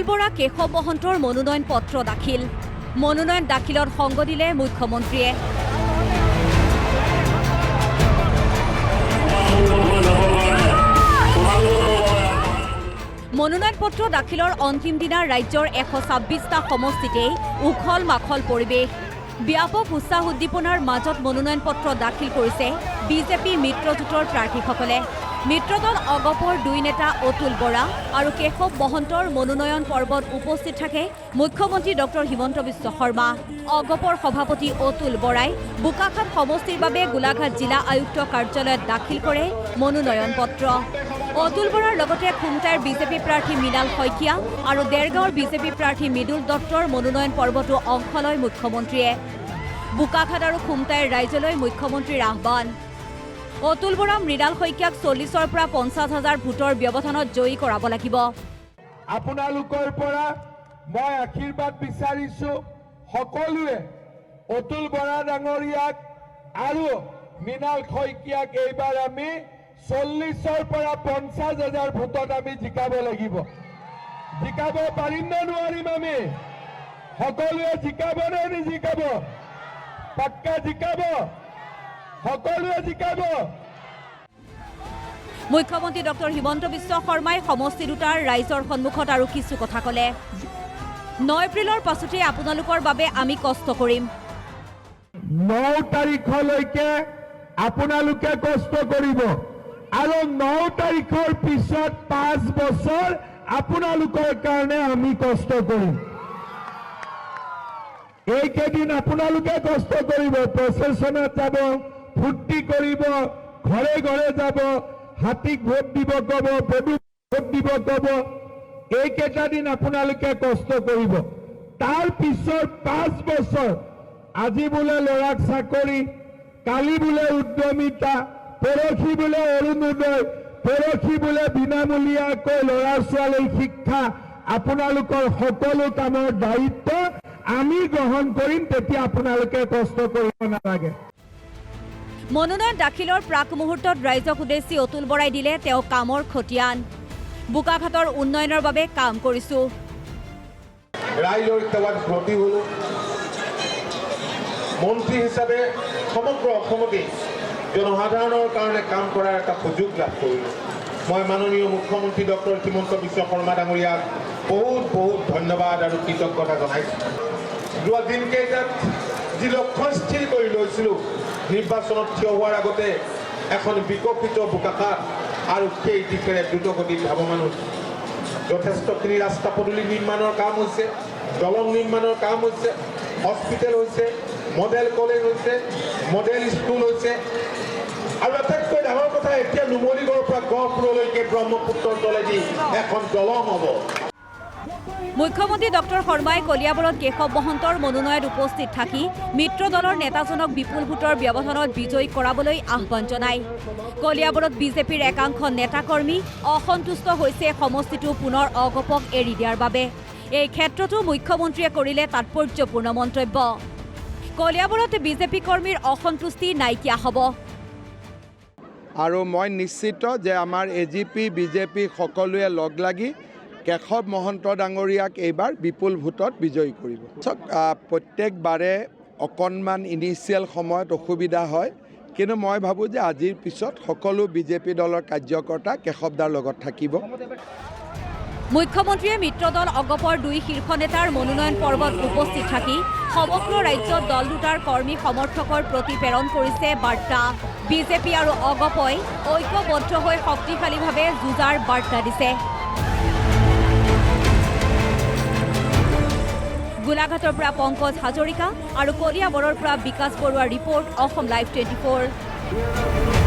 অতুল বৰা কেশৱ মহন্তৰ মনোনয়ন পত্ৰ দাখিল মনোনয়ন দাখিলত সংগ দিলে মুখ্যমন্ত্ৰীয়ে মনোনয়ন পত্ৰ দাখিলৰ অন্তিম দিনা ৰাজ্যৰ 126টা সমষ্টিতেই উখল মাখল পৰিৱেশ ব্যাপক উৎসাহ উদ্দীপনাৰ মাজত মনোনয়ন পত্ৰ দাখিল কৰিছে বিজেপি মিত্ৰজোঁটৰ প্ৰাৰ্থীসকলে মিত্ৰদল অগপৰ দুই নেতা অতুল বৰা আৰু কেশৱ মহন্তৰ মনোনয়ন পৰ্বত উপস্থিত থাকে মুখ্যমন্ত্ৰী ডক্টৰ হিমন্ত বিশ্ব শৰ্মা অগপৰ সভাপতি অতুল বৰাই বোকাখাত সমষ্টিৰ বাবে গোলাঘাট জিলা আয়ুক্ত কাৰ্যালয়ত দাখিল কৰে মনোনয়ন পত্ৰ অতুল বৰাৰ লগতে খুমটাইৰ বিজেপি প্ৰাৰ্থী মৃণাল শইকীয়া আৰু দেৰগাঁৱৰ বিজেপি প্ৰাৰ্থী মৃদুল দত্তৰ মনোনয়ন পৰ্বতো অংশ লয় মুখ্যমন্ত্ৰীয়ে বোকাখাত আৰু খুমটাইৰ ৰাইজলৈ মুখ্যমন্ত্ৰীৰ আহ্বান অতুল বৰা মৃণাল শইকীয়াক 40ৰ পৰা 50,000 ভোটৰ ব্যৱধানত জয়ী কৰাব লাগিব আপোনালোকৰ পৰা মই আশীৰ্বাদ বিচাৰিছো সকলোৱে অতুল বৰা ডাঙৰীয়াক আৰু মৃণাল শইকীয়াক এইবাৰ আমি 40ৰ পৰা 50,000 ভোটত আমি জিকাব লাগিব জিকাব পাৰিম নে নোৱাৰিম আমি সকলোৱে জিকাব নে নিজিকাব পাক্কা জিকাব সকলোৱে জিকাব মুখ্যমন্ত্ৰী ডক্টৰ হিমন্ত বিশ্ব শৰ্মাই সমষ্টি দুটাৰ ৰাইজৰ সন্মুখত আৰু কিছু কথা ক'লে 9 এপ্ৰিলৰ পাছতে আপোনালোকৰ বাবে আমি কষ্ট কৰিম 9 তাৰিখলৈকে আপোনালোকে কষ্ট কৰিব আৰু 9 তাৰিখৰ পিছত 5 বছৰ আপোনালোকৰ কাৰণে আমি কষ্ট কৰিম এইকেইদিন আপোনালোকে কষ্ট কৰিব প্ৰচেছনত যাব ফূৰ্তি কৰিব ঘৰে ঘৰে যাব হাতীক ভোট দিব ক'ব পদুক ভোট দিব ক'ব এইকেইটা দিন আপোনালোকে কষ্ট কৰিব তাৰ পিছত 5 বছৰ আজি বোলে ল'ৰাক চাকৰি কালি বোলে উদ্যমিতা পৰহি বোলে অৰুণোদয় পৰহি বোলে বিনামূলীয়াকৈ ল'ৰা ছোৱালীৰ শিক্ষা আপোনালোকৰ সকলো কামৰ দায়িত্ব আমি গ্ৰহণ কৰিম তেতিয়া আপোনালোকে কষ্ট কৰিব নালাগে মনোনয়ন দাখিলৰ প্ৰাক মুহূৰ্তত ৰাইজক উদ্দেশ্যি অতুল বৰাই দিলে তেওঁ কামৰ খতিয়ান বোকাখাতৰ উন্নয়নৰ বাবে কাম কৰিছো ৰাইজৰ সেৱাত ব্ৰতী হলো মন্ত্ৰী হিচাপে সমগ্ৰ অসমতে জনসাধাৰণৰ কাৰণে কাম কৰাৰ এটা সুযোগ লাভ কৰিলো মই মাননীয় মুখ্যমন্ত্ৰী ডক্টৰ হিমন্ত বিশ্ব শৰ্মা ডাঙৰীয়াক বহুত বহুত ধন্যবাদ আৰু কৃতজ্ঞতা জনাইছো যোৱা দিনকেইটাত যি লক্ষ্য স্থিৰ কৰি লৈছিলো নিৰ্বাচনত থিয় হোৱাৰ আগতে এখন বিকশিত বোকাখাত আৰু সেই দিশেৰে দ্ৰুতগতিত ধাৱমান হৈছে যথেষ্টখিনি ৰাস্তা পদূলি নিৰ্মাণৰ কাম হৈছে দলং নিৰ্মাণৰ কাম হৈছে হস্পিটেল হৈছে মডেল কলেজ হৈছে মডেল স্কুল হৈছে আৰু আটাইতকৈ ডাঙৰ কথা এতিয়া নুমলীগড়ৰ পৰা গহপুৰলৈকে ব্ৰহ্মপুত্ৰৰ তলেদি এখন দলং হ'ব মুখ্যমন্ত্ৰী ডক্টৰ শৰ্মাই কলিয়াবৰত কেশৱ মহন্তৰ মনোনয়নত উপস্থিত থাকি মিত্ৰ দলৰ নেতাজনক বিপুল ভোটৰ ব্যৱধানত বিজয়ী কৰাবলৈ আহ্বান জনায় কলিয়াবৰত বিজেপিৰ একাংশ নেতাকৰ্মী অসন্তুষ্ট হৈছে সমষ্টিটো পুনৰ অগপক এৰি দিয়াৰ বাবে এই ক্ষেত্ৰতো মুখ্যমন্ত্ৰীয়ে কৰিলে তাৎপৰ্যপূৰ্ণ মন্তব্য কলিয়াবৰত বিজেপি কৰ্মীৰ অসন্তুষ্টি নাইকিয়া হ'ব আৰু মই নিশ্চিত যে আমাৰ এজিপি বিজেপি সকলোৱে লগ লাগি কেশৱ মহন্ত ডাঙৰীয়াক এইবাৰ বিপুল ভোটত বিজয়ী কৰিব প্ৰত্যেকবাৰে অকণমান ইনিচিয়েল সময়ত অসুবিধা হয় কিন্তু মই ভাবোঁ যে আজিৰ পিছত সকলো বিজেপি দলৰ কাৰ্যকৰ্তা কেশৱদাৰ লগত থাকিব মুখ্যমন্ত্ৰীয়ে মিত্ৰদল অগপৰ দুই শীৰ্ষ নেতাৰ মনোনয়ন পৰ্বত উপস্থিত থাকি সমগ্ৰ ৰাজ্যত দল দুটাৰ কৰ্মী সমৰ্থকৰ প্ৰতি প্ৰেৰণ কৰিছে বাৰ্তা বিজেপি আৰু অগপই ঐক্যবদ্ধ হৈ শক্তিশালীভাৱে যুঁজাৰ বাৰ্তা দিছে গোলাঘাটৰ পৰা পংকজ হাজৰিকা আৰু কলিয়াবৰৰ পৰা বিকাশ বৰুৱাৰ ৰিপৰ্ট অসম লাইভ 24